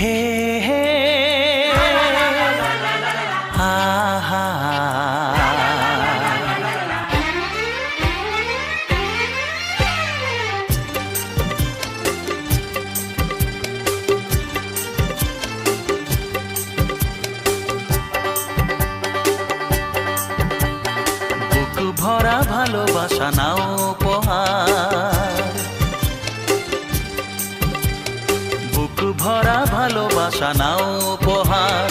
হে হে আহা বুক ভরা ভালোবাসা নাও উপহার, বুক ভরা ভালোবাসা নাও উপহার।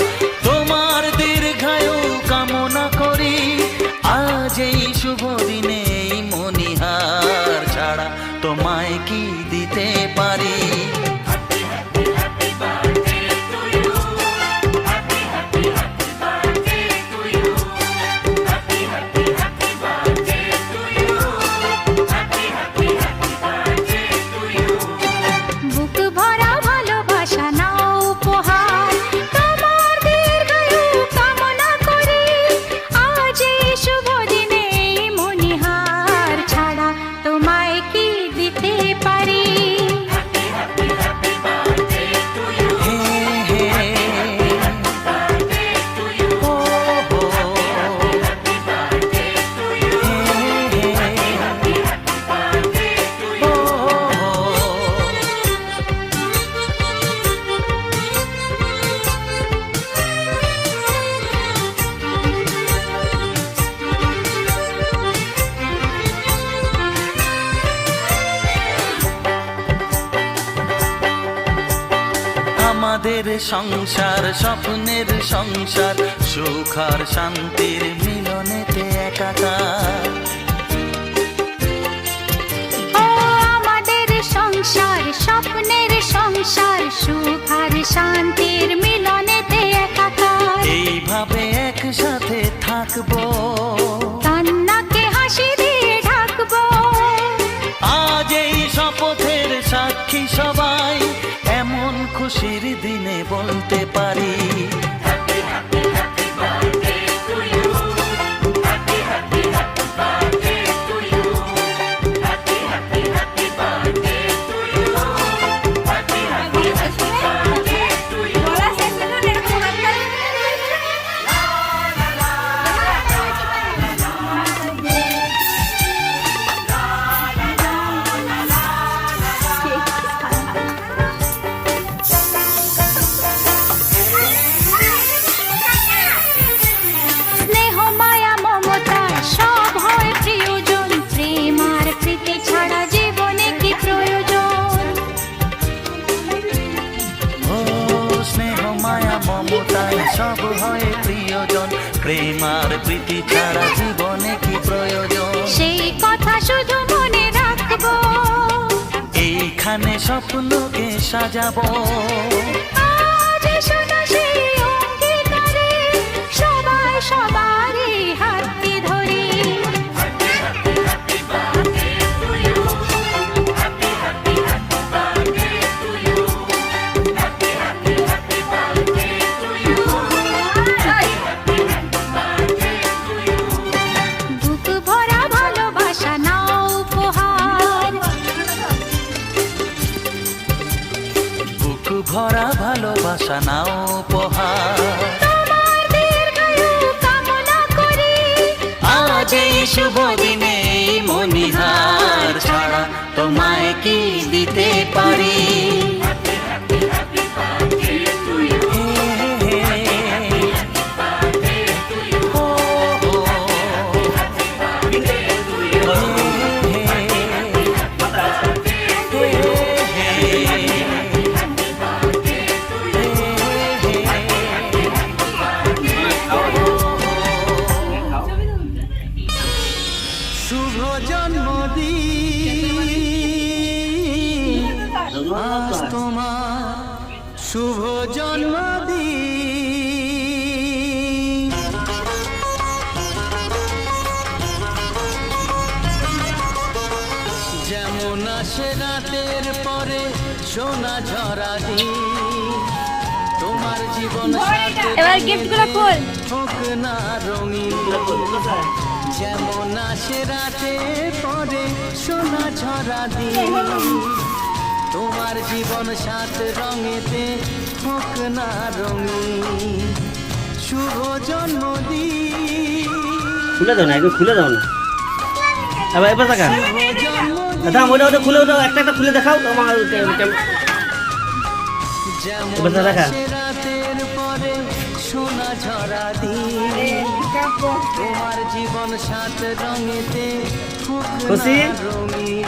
তোমার দীর্ঘায়ু কামনা করি, আজ এই শুভ দিনে এই মনিহার ছাড়া তোমায় কি দিতে পারি। আমাদের সংসার স্বপ্নের সংসার, সুখ আর শান্তির মিলনেতে একাকার। আমাদের সংসার স্বপ্নের সংসার, সুখ আর শান্তির মিলনেতে একাকার। এইভাবে একসাথে থাকবো, কান্নাকে হাসি দিয়ে ঢাকবো। আজ এই শপথের সাক্ষী সবাই, এমন খুশির দিনে বলতে পারি। সব হয় প্রিয়জন, প্রেম আর প্রীতি ছাড়া জীবনে কি প্রয়োজন। সেই কথা শুধু মনে রাখবো, এইখানে স্বপ্নকে সাজাবো। আজ শোনো সেই অঙ্গীকারে, সবাই সবারই হাতটি ধরি। ভরা ভালোবাসা নাও উপহার, তোমার দীর্ঘায়ু কামনা করি। আজ এই শুভ দিনে মনিহার ছাড়া তোমায় কি দিতে পারি। শুভ জন্মদিন আজ তোমার, শুভ জন্মদিন। যেমন আসে রাতের পরে সোনা ঝরা দিন, তোমার জীবন এবার গিফটগুলো খোল। হোক না রঙিন, যেমন আসে রাতে পরে সোনা ঝরা দিন, তোমার জীবন সাত রঙেতে হোক না রঙিন, শুভ জন্মদিন। খুলে দাও না, একটু খুলে দাও না। এবার এবার দেখা দাম, ওটা ওটা খুলে দাও, একটা একটা খুলে দেখাও আমার। এবার দেখা রাতের পরে সোনা ঝরা দিন, তোমার জীবন সাত রঙেতে হোক না খুশি? রঙিন।